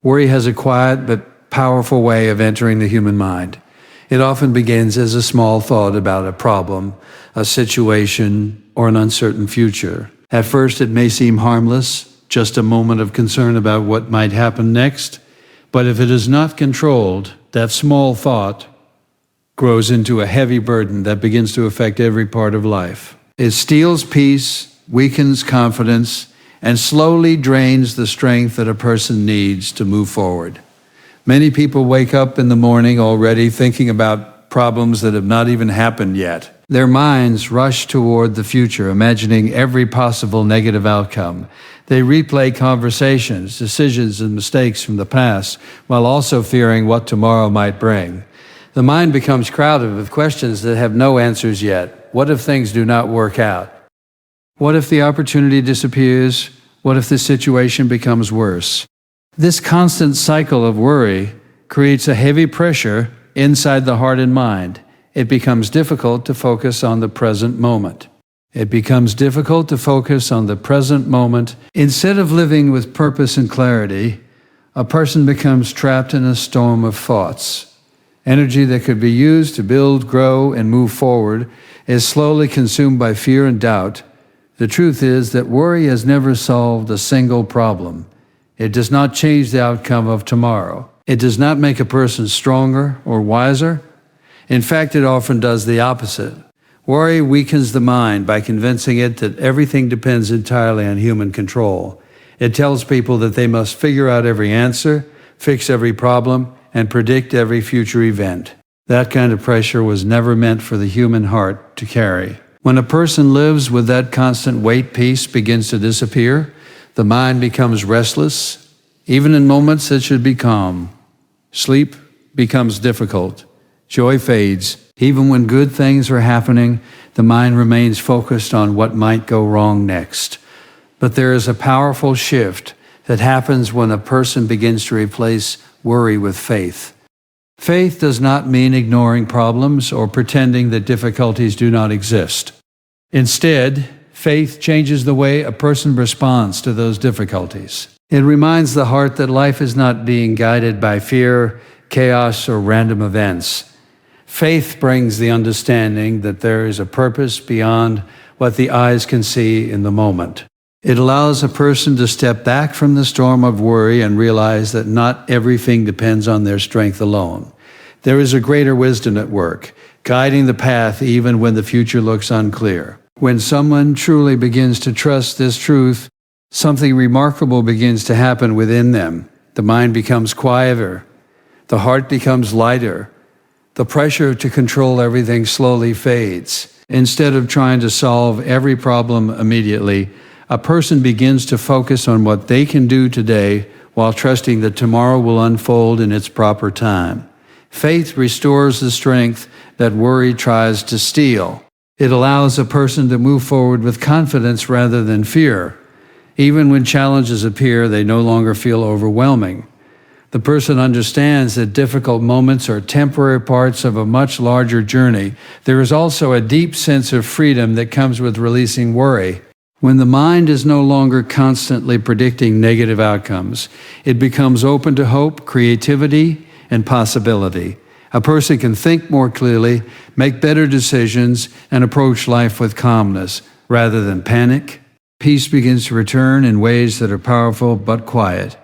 Worry has a quiet but powerful way of entering the human mind. It often begins as a small thought about a problem, a situation, or an uncertain future. At first, it may seem harmless, just a moment of concern about what might happen next. But if it is not controlled, that small thought grows into a heavy burden that begins to affect every part of life. It steals peace, weakens confidence, and slowly drains the strength that a person needs to move forward. Many people wake up in the morning already thinking about problems that have not even happened yet. Their minds rush toward the future, imagining every possible negative outcome. They replay conversations, decisions, and mistakes from the past, while also fearing what tomorrow might bring. The mind becomes crowded with questions that have no answers yet. What if things do not work out? What if the opportunity disappears? What if the situation becomes worse? This constant cycle of worry creates a heavy pressure inside the heart and mind. It becomes difficult to focus on the present moment. Instead of living with purpose and clarity, a person becomes trapped in a storm of thoughts. Energy that could be used to build, grow, and move forward is slowly consumed by fear and doubt. The truth is that worry has never solved a single problem. It does not change the outcome of tomorrow. It does not make a person stronger or wiser. In fact, it often does the opposite. Worry weakens the mind by convincing it that everything depends entirely on human control. It tells people that they must figure out every answer, fix every problem, and predict every future event. That kind of pressure was never meant for the human heart to carry. When a person lives with that constant weight, peace begins to disappear. The mind becomes restless, even in moments that should be calm. Sleep becomes difficult. Joy fades. Even when good things are happening, the mind remains focused on what might go wrong next. But there is a powerful shift that happens when a person begins to replace worry with faith. Faith does not mean ignoring problems or pretending that difficulties do not exist. Instead, faith changes the way a person responds to those difficulties. It reminds the heart that life is not being guided by fear, chaos, or random events. Faith brings the understanding that there is a purpose beyond what the eyes can see in the moment. It allows a person to step back from the storm of worry and realize that not everything depends on their strength alone. There is a greater wisdom at work, guiding the path even when the future looks unclear. When someone truly begins to trust this truth, something remarkable begins to happen within them. The mind becomes quieter. The heart becomes lighter. The pressure to control everything slowly fades. Instead of trying to solve every problem immediately, a person begins to focus on what they can do today while trusting that tomorrow will unfold in its proper time. Faith restores the strength that worry tries to steal. It allows a person to move forward with confidence rather than fear. Even when challenges appear, they no longer feel overwhelming. The person understands that difficult moments are temporary parts of a much larger journey. There is also a deep sense of freedom that comes with releasing worry. When the mind is no longer constantly predicting negative outcomes, it becomes open to hope, creativity, and possibility. A person can think more clearly, make better decisions, and approach life with calmness rather than panic. Peace begins to return in ways that are powerful but quiet.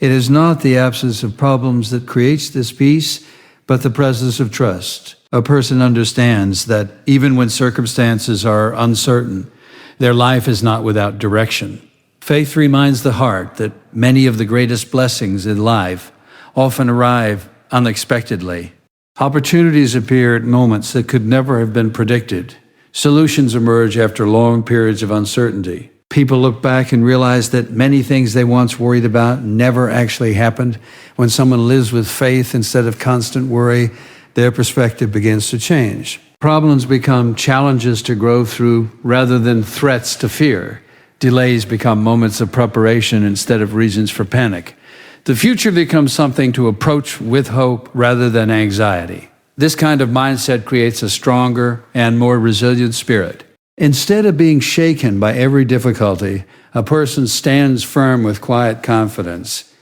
It is not the absence of problems that creates this peace, but the presence of trust. A person understands that even when circumstances are uncertain, their life is not without direction. Faith reminds the heart that many of the greatest blessings in life often arrive unexpectedly. Opportunities appear at moments that could never have been predicted. Solutions emerge after long periods of uncertainty. People look back and realize that many things they once worried about never actually happened. When someone lives with faith instead of constant worry, their perspective begins to change. Problems become challenges to grow through rather than threats to fear. Delays become moments of preparation instead of reasons for panic. The future becomes something to approach with hope rather than anxiety. This kind of mindset creates a stronger and more resilient spirit. Instead of being shaken by every difficulty, a person stands firm with quiet confidence.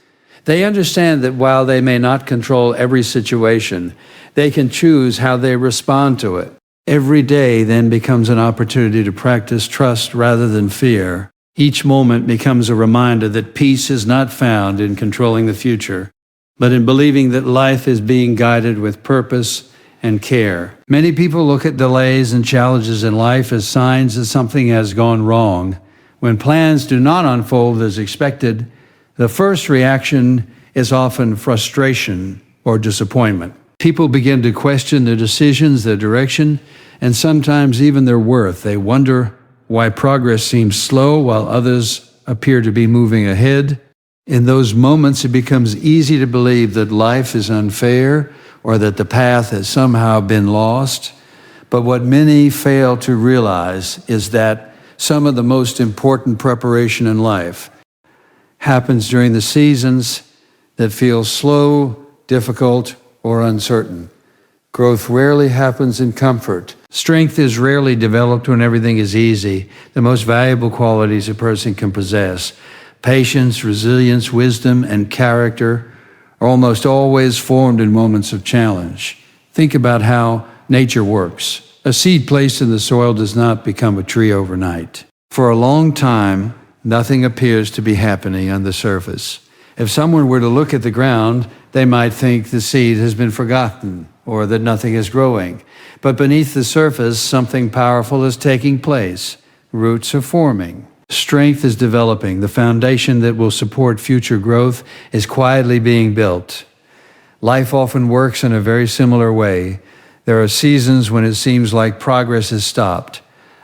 They understand that while they may not control every situation, they can choose how they respond to it. Every day then becomes an opportunity to practice trust rather than fear. Each moment becomes a reminder that peace is not found in controlling the future, but in believing that life is being guided with purpose and care. Many people look at delays and challenges in life as signs that something has gone wrong. When plans do not unfold as expected, the first reaction is often frustration or disappointment. People begin to question their decisions, their direction, and sometimes even their worth. They wonder why progress seems slow while others appear to be moving ahead. In those moments, it becomes easy to believe that life is unfair or that the path has somehow been lost. But what many fail to realize is that some of the most important preparation in life happens during the seasons that feel slow, difficult, or uncertain. Growth rarely happens in comfort. Strength is rarely developed when everything is easy. The most valuable qualities a person can possess, patience, resilience, wisdom, and character, are almost always formed in moments of challenge. Think about how nature works. A seed placed in the soil does not become a tree overnight. For a long time, nothing appears to be happening on the surface. If someone were to look at the ground, they might think the seed has been forgotten or that nothing is growing. But beneath the surface, something powerful is taking place. Roots are forming. Strength is developing. The foundation that will support future growth is quietly being built. Life often works in a very similar way. There are seasons when it seems like progress has stopped.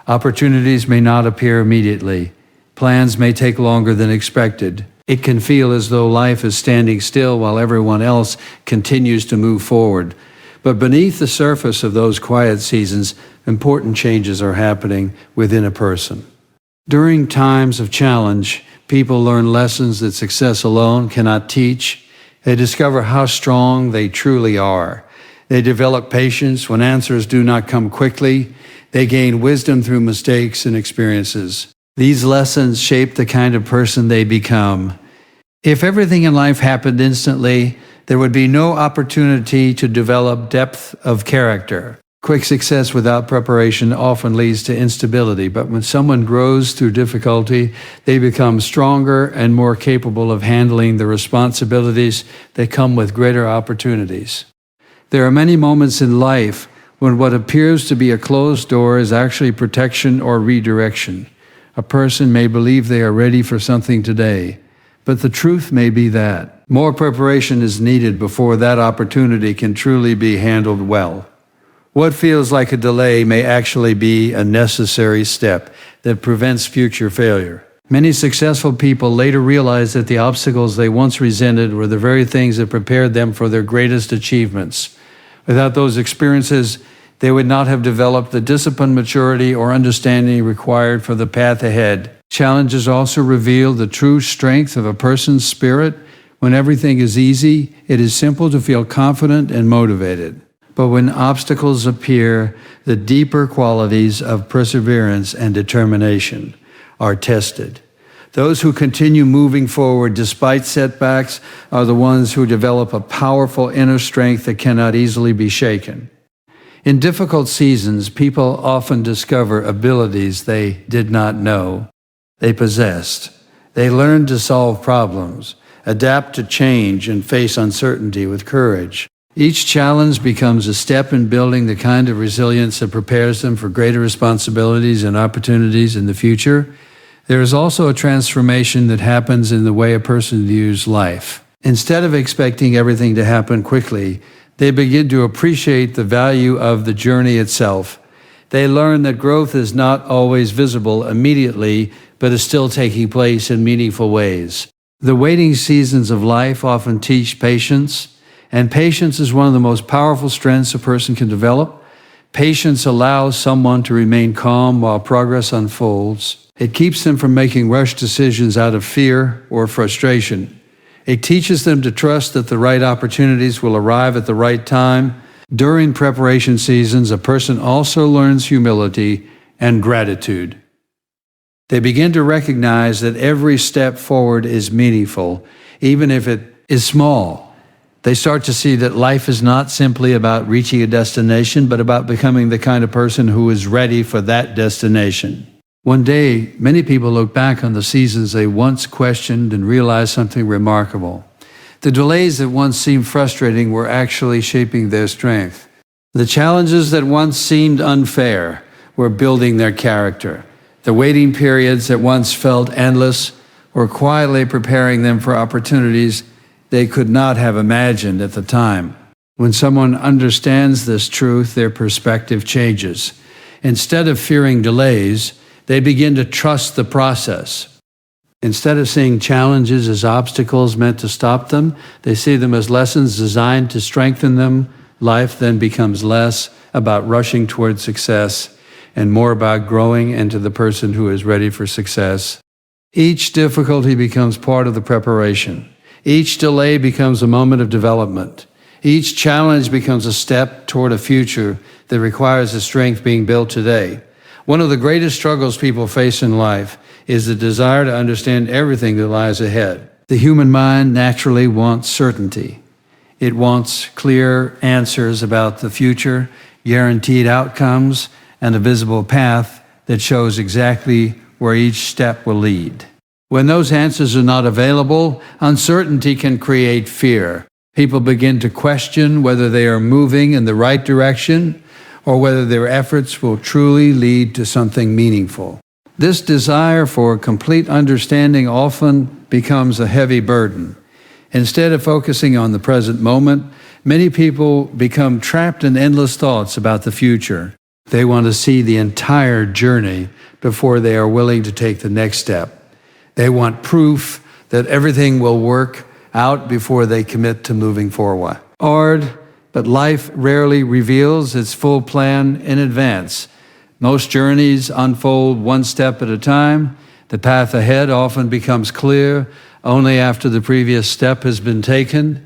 Opportunities may not appear immediately. Plans may take longer than expected. It can feel as though life is standing still while everyone else continues to move forward. But beneath the surface of those quiet seasons, important changes are happening within a person. During times of challenge, people learn lessons that success alone cannot teach. They discover how strong they truly are. They develop patience when answers do not come quickly. They gain wisdom through mistakes and experiences. These lessons shape the kind of person they become. If everything in life happened instantly, there would be no opportunity to develop depth of character. Quick success without preparation often leads to instability, but when someone grows through difficulty, they become stronger and more capable of handling the responsibilities that come with greater opportunities. There are many moments in life when what appears to be a closed door is actually protection or redirection. A person may believe they are ready for something today, but the truth may be that more preparation is needed before that opportunity can truly be handled well. What feels like a delay may actually be a necessary step that prevents future failure. Many successful people later realize that the obstacles they once resented were the very things that prepared them for their greatest achievements. Without those experiences, they would not have developed the discipline, maturity, or understanding required for the path ahead. Challenges also reveal the true strength of a person's spirit. When everything is easy, it is simple to feel confident and motivated. But when obstacles appear, the deeper qualities of perseverance and determination are tested. Those who continue moving forward despite setbacks are the ones who develop a powerful inner strength that cannot easily be shaken. In difficult seasons, people often discover abilities they did not know they possessed. They learn to solve problems, adapt to change, and face uncertainty with courage. Each challenge becomes a step in building the kind of resilience that prepares them for greater responsibilities and opportunities in the future. There is also a transformation that happens in the way a person views life. Instead of expecting everything to happen quickly, they begin to appreciate the value of the journey itself. They learn that growth is not always visible immediately, but is still taking place in meaningful ways. The waiting seasons of life often teach patience, and patience is one of the most powerful strengths a person can develop. Patience allows someone to remain calm while progress unfolds. It keeps them from making rushed decisions out of fear or frustration. It teaches them to trust that the right opportunities will arrive at the right time. During preparation seasons, a person also learns humility and gratitude. They begin to recognize that every step forward is meaningful, even if it is small. They start to see that life is not simply about reaching a destination, but about becoming the kind of person who is ready for that destination. One day, many people look back on the seasons they once questioned and realize something remarkable. The delays that once seemed frustrating were actually shaping their strength. The challenges that once seemed unfair were building their character. The waiting periods that once felt endless were quietly preparing them for opportunities they could not have imagined at the time. When someone understands this truth, their perspective changes. Instead of fearing delays, they begin to trust the process. Instead of seeing challenges as obstacles meant to stop them, they see them as lessons designed to strengthen them. Life then becomes less about rushing toward success and more about growing into the person who is ready for success. Each difficulty becomes part of the preparation. Each delay becomes a moment of development. Each challenge becomes a step toward a future that requires the strength being built today. One of the greatest struggles people face in life is the desire to understand everything that lies ahead. The human mind naturally wants certainty. It wants clear answers about the future, guaranteed outcomes, and a visible path that shows exactly where each step will lead. When those answers are not available, uncertainty can create fear. People begin to question whether they are moving in the right direction or whether their efforts will truly lead to something meaningful. This desire for complete understanding often becomes a heavy burden. Instead of focusing on the present moment, many people become trapped in endless thoughts about the future. They want to see the entire journey before they are willing to take the next step. They want proof that everything will work out before they commit to moving forward. But life rarely reveals its full plan in advance. Most journeys unfold one step at a time. The path ahead often becomes clear only after the previous step has been taken.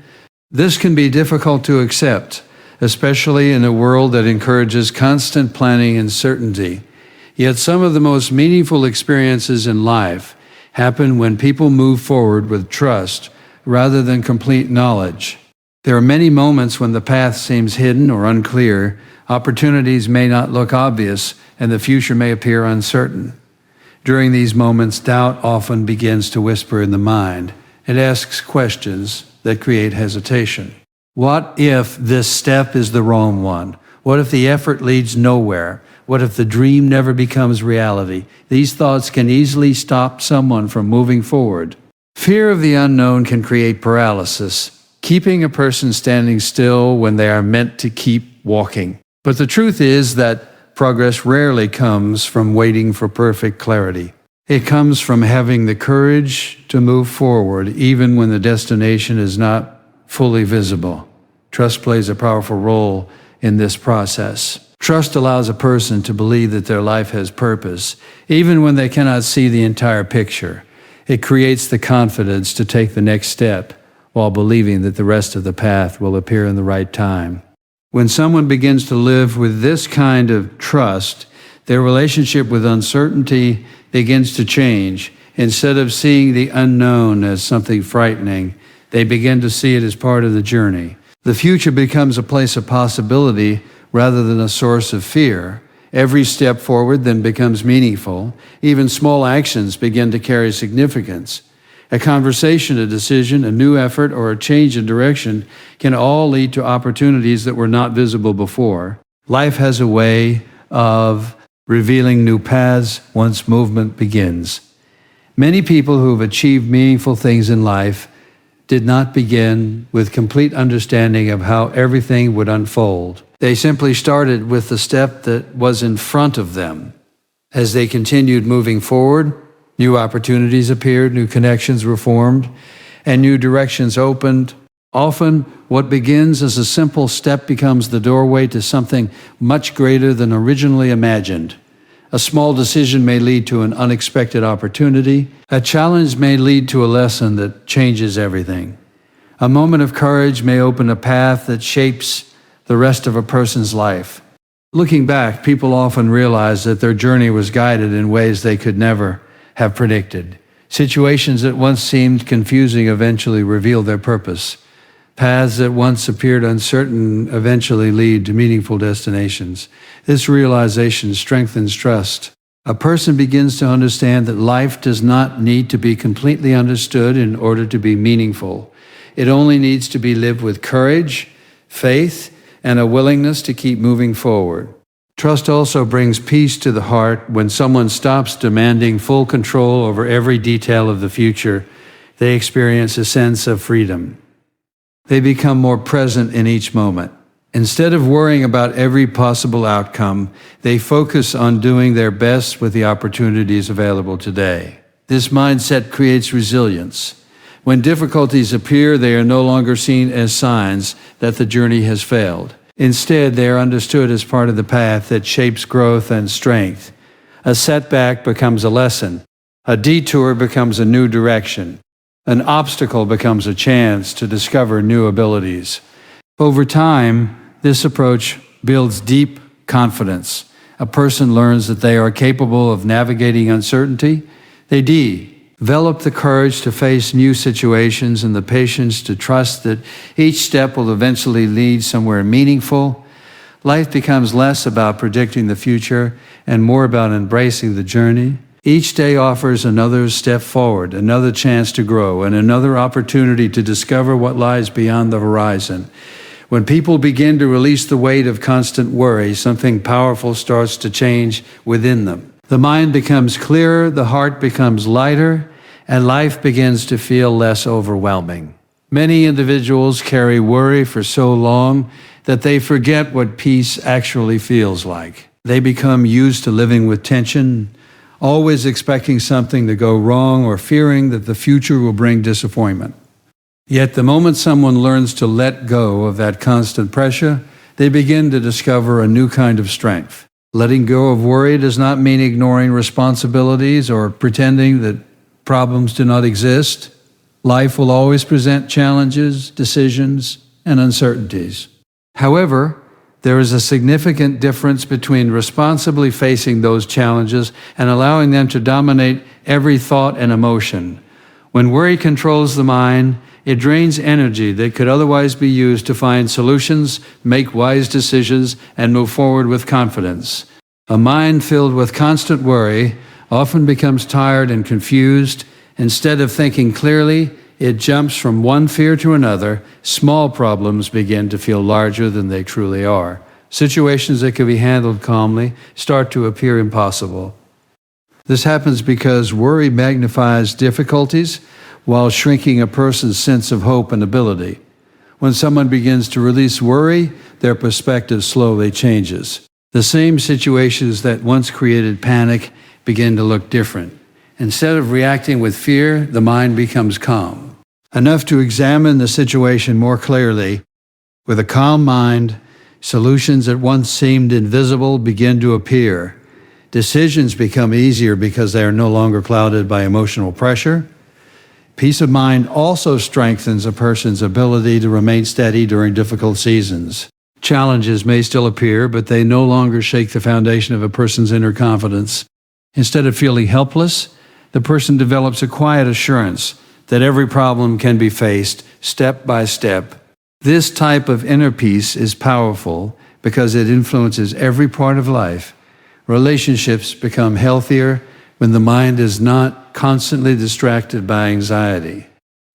This can be difficult to accept, especially in a world that encourages constant planning and certainty. Yet some of the most meaningful experiences in life happen when people move forward with trust rather than complete knowledge. There are many moments when the path seems hidden or unclear, opportunities may not look obvious, and the future may appear uncertain. During these moments, doubt often begins to whisper in the mind. It asks questions that create hesitation. What if this step is the wrong one? What if the effort leads nowhere? What if the dream never becomes reality? These thoughts can easily stop someone from moving forward. Fear of the unknown can create paralysis, keeping a person standing still when they are meant to keep walking. But the truth is that progress rarely comes from waiting for perfect clarity. It comes from having the courage to move forward even when the destination is not fully visible. Trust plays a powerful role in this process. Trust allows a person to believe that their life has purpose, even when they cannot see the entire picture. It creates the confidence to take the next step while believing that the rest of the path will appear in the right time. When someone begins to live with this kind of trust, their relationship with uncertainty begins to change. Instead of seeing the unknown as something frightening, they begin to see it as part of the journey. The future becomes a place of possibility rather than a source of fear. Every step forward then becomes meaningful. Even small actions begin to carry significance. A conversation, a decision, a new effort, or a change in direction can all lead to opportunities that were not visible before. Life has a way of revealing new paths once movement begins. Many people who have achieved meaningful things in life did not begin with complete understanding of how everything would unfold. They simply started with the step that was in front of them. As they continued moving forward, new opportunities appeared, new connections were formed, and new directions opened. Often, what begins as a simple step becomes the doorway to something much greater than originally imagined. A small decision may lead to an unexpected opportunity. A challenge may lead to a lesson that changes everything. A moment of courage may open a path that shapes the rest of a person's life. Looking back, people often realize that their journey was guided in ways they could never have predicted. Situations that once seemed confusing eventually reveal their purpose. Paths that once appeared uncertain eventually lead to meaningful destinations. This realization strengthens trust. A person begins to understand that life does not need to be completely understood in order to be meaningful. It only needs to be lived with courage, faith, and a willingness to keep moving forward. Trust also brings peace to the heart. When someone stops demanding full control over every detail of the future, they experience a sense of freedom. They become more present in each moment. Instead of worrying about every possible outcome, they focus on doing their best with the opportunities available today. This mindset creates resilience. When difficulties appear, they are no longer seen as signs that the journey has failed. Instead, they are understood as part of the path that shapes growth and strength. A setback becomes a lesson. A detour becomes a new direction. An obstacle becomes a chance to discover new abilities. Over time, this approach builds deep confidence. A person learns that they are capable of navigating uncertainty. They develop the courage to face new situations and the patience to trust that each step will eventually lead somewhere meaningful. Life becomes less about predicting the future and more about embracing the journey. Each day offers another step forward, another chance to grow, and another opportunity to discover what lies beyond the horizon. When people begin to release the weight of constant worry, something powerful starts to change within them. The mind becomes clearer, the heart becomes lighter, and life begins to feel less overwhelming. Many individuals carry worry for so long that they forget what peace actually feels like. They become used to living with tension, always expecting something to go wrong or fearing that the future will bring disappointment. Yet the moment someone learns to let go of that constant pressure, they begin to discover a new kind of strength. Letting go of worry does not mean ignoring responsibilities or pretending that problems do not exist. Life will always present challenges, decisions, and uncertainties. However, there is a significant difference between responsibly facing those challenges and allowing them to dominate every thought and emotion. When worry controls the mind, it drains energy that could otherwise be used to find solutions, make wise decisions, and move forward with confidence. A mind filled with constant worry often becomes tired and confused. Instead of thinking clearly, it jumps from one fear to another. Small problems begin to feel larger than they truly are. Situations that could be handled calmly start to appear impossible. This happens because worry magnifies difficulties while shrinking a person's sense of hope and ability. When someone begins to release worry, their perspective slowly changes. The same situations that once created panic begin to look different. Instead of reacting with fear, the mind becomes calm, enough to examine the situation more clearly. With a calm mind, solutions that once seemed invisible begin to appear. Decisions become easier because they are no longer clouded by emotional pressure. Peace of mind also strengthens a person's ability to remain steady during difficult seasons. Challenges may still appear, but they no longer shake the foundation of a person's inner confidence. Instead of feeling helpless, the person develops a quiet assurance that every problem can be faced step by step. This type of inner peace is powerful because it influences every part of life. Relationships become healthier when the mind is not constantly distracted by anxiety.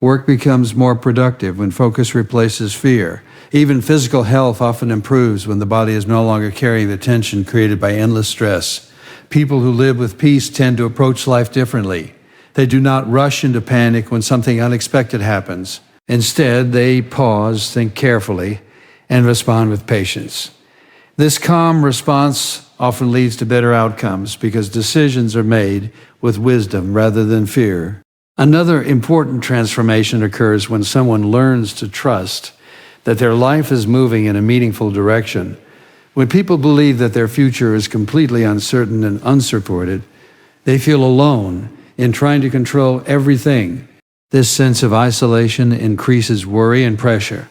Work becomes more productive when focus replaces fear. Even physical health often improves when the body is no longer carrying the tension created by endless stress. People who live with peace tend to approach life differently. They do not rush into panic when something unexpected happens. Instead, they pause, think carefully, and respond with patience. This calm response often leads to better outcomes because decisions are made with wisdom rather than fear. Another important transformation occurs when someone learns to trust that their life is moving in a meaningful direction. When people believe that their future is completely uncertain and unsupported, they feel alone in trying to control everything. This sense of isolation increases worry and pressure.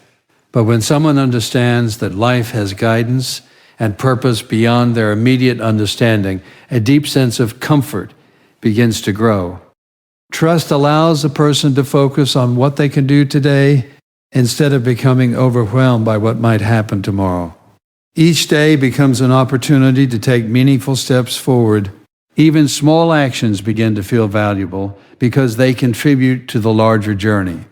But when someone understands that life has guidance and purpose beyond their immediate understanding, a deep sense of comfort begins to grow. Trust allows a person to focus on what they can do today instead of becoming overwhelmed by what might happen tomorrow. Each day becomes an opportunity to take meaningful steps forward. Even small actions begin to feel valuable because they contribute to the larger journey.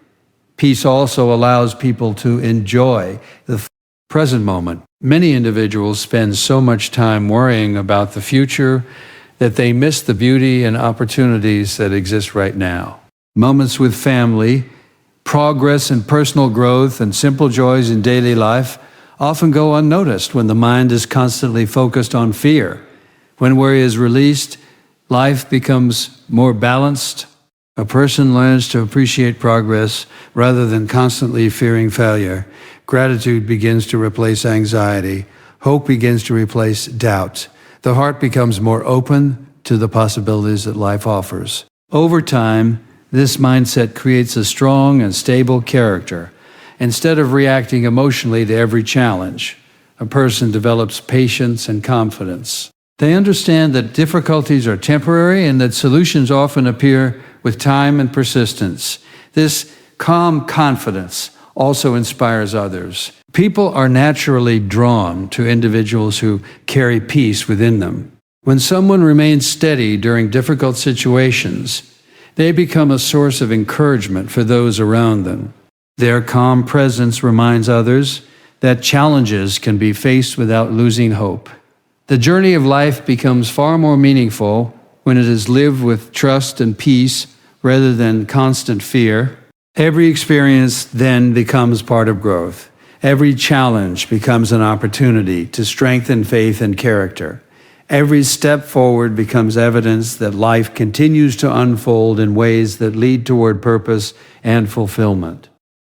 Peace also allows people to enjoy the present moment. Many individuals spend so much time worrying about the future that they miss the beauty and opportunities that exist right now. Moments with family, progress in personal growth, and simple joys in daily life often go unnoticed when the mind is constantly focused on fear. When worry is released, life becomes more balanced. A person learns to appreciate progress rather than constantly fearing failure. Gratitude begins to replace anxiety. Hope begins to replace doubt. The heart becomes more open to the possibilities that life offers. Over time, this mindset creates a strong and stable character. Instead of reacting emotionally to every challenge, a person develops patience and confidence. They understand that difficulties are temporary and that solutions often appear with time and persistence. This calm confidence also inspires others. People are naturally drawn to individuals who carry peace within them. When someone remains steady during difficult situations, they become a source of encouragement for those around them. Their calm presence reminds others that challenges can be faced without losing hope. The journey of life becomes far more meaningful when it is lived with trust and peace rather than constant fear. Every experience then becomes part of growth. Every challenge becomes an opportunity to strengthen faith and character. Every step forward becomes evidence that life continues to unfold in ways that lead toward purpose and fulfillment.